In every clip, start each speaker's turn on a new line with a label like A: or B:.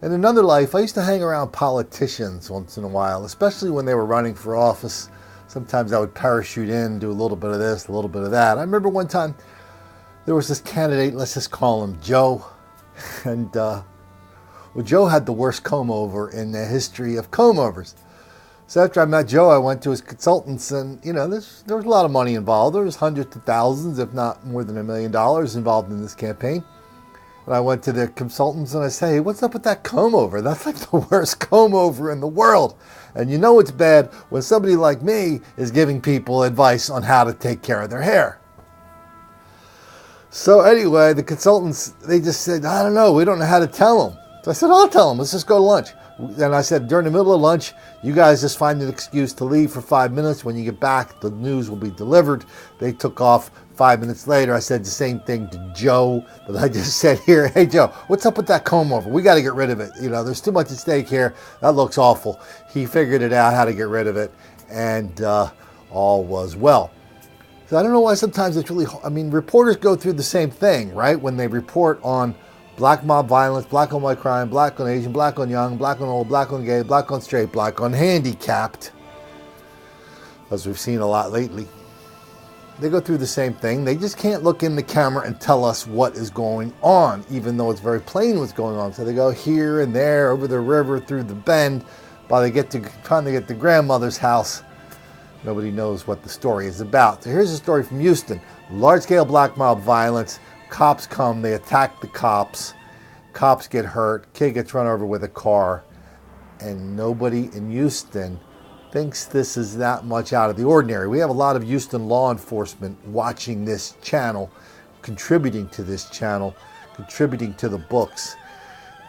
A: In another life, I used to hang around politicians once in a while, especially when they were running for office. Sometimes I would parachute in, do a little bit of this, a little bit of that. I remember one time there was this candidate, let's just call him Joe. And Joe had the worst comb-over in the history of comb-overs. So after I met Joe, I went to his consultants, and there was a lot of money involved. There was hundreds of thousands, if not more than $1 million involved in this campaign. And I went to the consultants and I said, hey, what's up with that comb-over? That's like the worst comb-over in the world. And you know it's bad when somebody like me is giving people advice on how to take care of their hair. So anyway, the consultants, they just said, I don't know, we don't know how to tell them. So I said, I'll tell them, let's just go to lunch. And I said, during the middle of lunch, you guys just find an excuse to leave for 5 minutes. When you get back, the news will be delivered. They took off. 5 minutes later, I said the same thing to Joe that I just said here. Hey, Joe, what's up with that comb-over? We got to get rid of it. There's too much at stake here. That looks awful. He figured it out how to get rid of it, and all was well. So I don't know why sometimes it's really, reporters go through the same thing, right? When they report on black mob violence, black on white crime, black on Asian, black on young, black on old, black on gay, black on straight, black on handicapped, as we've seen a lot lately. They go through the same thing. They just can't look in the camera and tell us what is going on, even though it's very plain what's going on. So they go here and there, over the river, through the bend, while they get to trying to get to grandmother's house. Nobody knows what the story is about. So here's a story from Houston. Large-scale black mob violence. Cops come, they attack the cops. Cops get hurt. Kid gets run over with a car. And nobody in Houston thinks this is that much out of the ordinary. We have a lot of Houston law enforcement watching this channel, contributing to this channel, contributing to the books.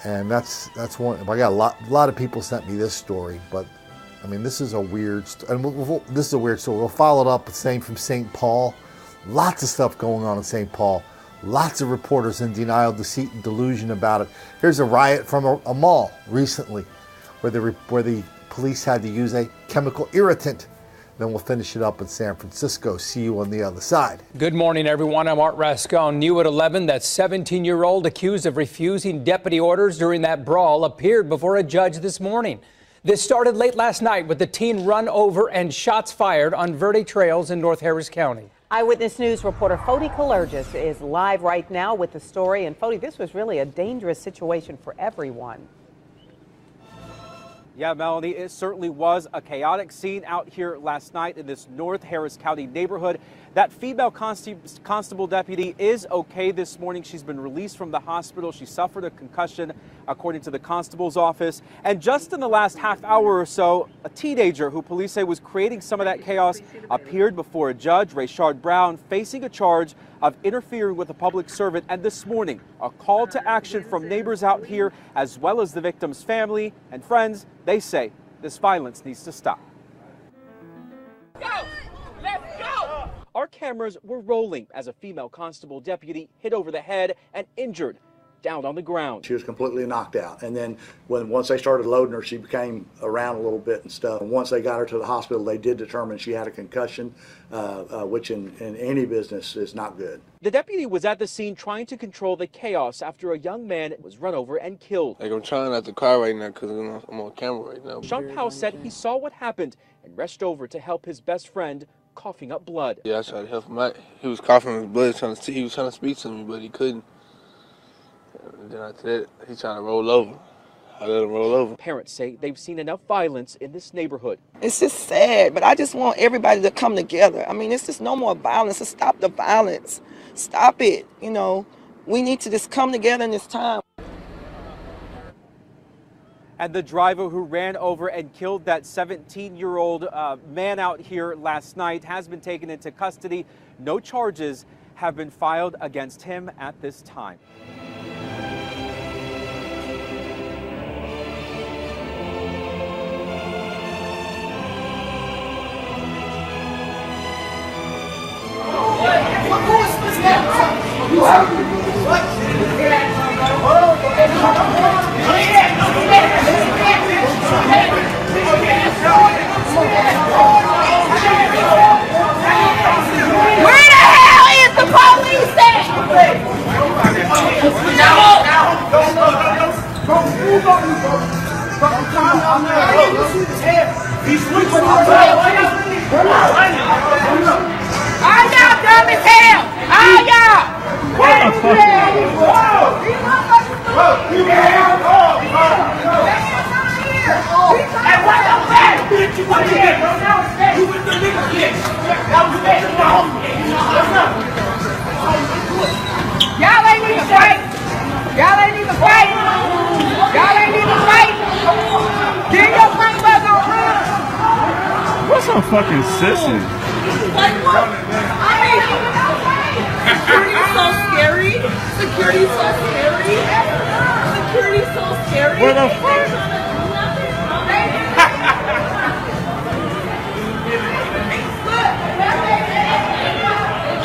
A: And that's one. I got a lot of people sent me this story, but this is a weird story. This is a weird story. We'll follow it up with same from St. Paul. Lots of stuff going on in St. Paul. Lots of reporters in denial, deceit, and delusion about it. Here's a riot from a mall recently where the police had to use a chemical irritant. Then we'll finish it up in San Francisco. See you on the other side.
B: Good morning, everyone. I'm Art Rascon. New at 11, that 17-year-old accused of refusing deputy orders during that brawl appeared before a judge this morning. This started late last night with the teen run over and shots fired on Verde Trails in North Harris County.
C: Eyewitness News reporter Fody Kalergis is live right now with the story. And Fody, this was really a dangerous situation for everyone.
D: Yeah, Melanie, it certainly was a chaotic scene out here last night in this North Harris County neighborhood. That female constable deputy is okay this morning. She's been released from the hospital. She suffered a concussion, according to the constable's office. And just in the last half hour or so, a teenager who police say was creating some of that chaos appeared before a judge, Rayshard Brown, facing a charge of interfering with a public servant. And this morning, a call to action from neighbors out here, as well as the victim's family and friends. They say this violence needs to stop. Go! Let's go! Our cameras were rolling as a female constable deputy hit over the head and injured down on the ground.
E: She was completely knocked out. And then once they started loading her, she became around a little bit and stuff. And once they got her to the hospital, they did determine she had a concussion, which in any business is not good.
D: The deputy was at the scene trying to control the chaos after a young man was run over and killed.
F: I'm trying not to cry right now because I'm on camera right now.
D: Sean Powell said he saw what happened and rushed over to help his best friend, coughing up blood.
F: Yeah, I tried to help him out. He was coughing his blood, he was trying to speak to me, but he couldn't. And then after that, he tried to roll over. I let him roll over.
D: Parents say they've seen enough violence in this neighborhood.
G: It's just sad, but I just want everybody to come together. It's just no more violence. Just stop the violence. Stop it. We need to just come together in this time.
D: And the driver who ran over and killed that 17-year-old man out here last night has been taken into custody. No charges have been filed against him at this time.
H: Go! All y'all dumb as hell! All y'all! What the fuck? Hey, what the fuck? Bitch, you went there, bro. That was fake. You went to the nigga shit. That was fake. Y'all ain't even fight. Y'all ain't even fight. Y'all ain't even fight. Get your fight back on run.
I: What's a fucking sissy?
H: Like what? I mean, security's so scary. Security's so scary. Security's so scary.
I: What the fuck?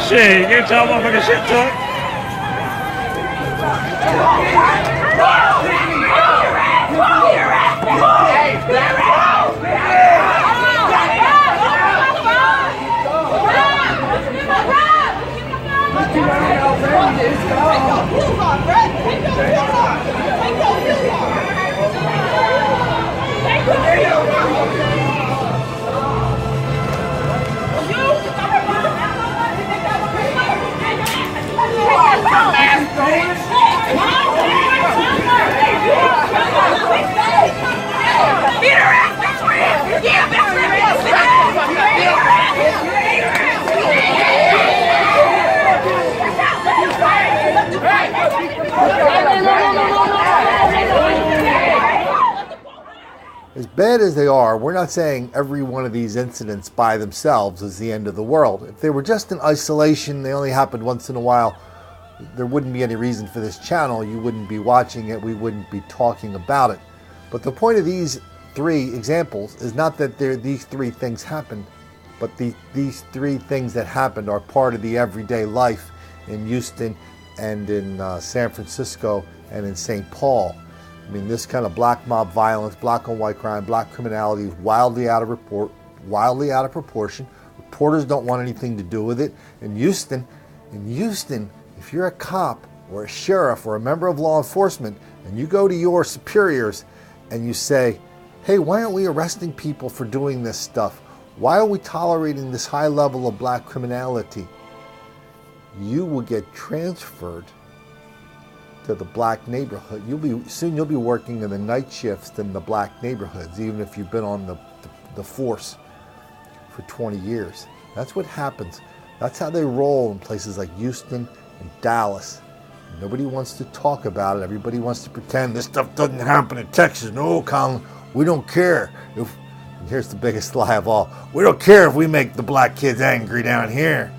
I: Shit, get y'all motherfucking shit took.
A: As bad as they are, we're not saying every one of these incidents by themselves is the end of the world. If they were just in isolation, they only happened once in a while, there wouldn't be any reason for this channel. You wouldn't be watching it. We wouldn't be talking about it. But the point of these three examples is not that these three things happened, but these three things that happened are part of the everyday life in Houston and in San Francisco and in St. Paul. I mean, this kind of black mob violence, black on white crime, black criminality is wildly out of proportion. Reporters don't want anything to do with it. In Houston, if you're a cop or a sheriff or a member of law enforcement and you go to your superiors and you say, hey, why aren't we arresting people for doing this stuff? Why are we tolerating this high level of black criminality? You will get transferred to the black neighborhood. Soon you'll be working in the night shifts in the black neighborhoods, even if you've been on the force for 20 years. That's what happens. That's how they roll in places like Houston and Dallas. Nobody wants to talk about it. Everybody wants to pretend this stuff doesn't happen in Texas. No, Colin, we don't care. And here's the biggest lie of all. We don't care if we make the black kids angry down here.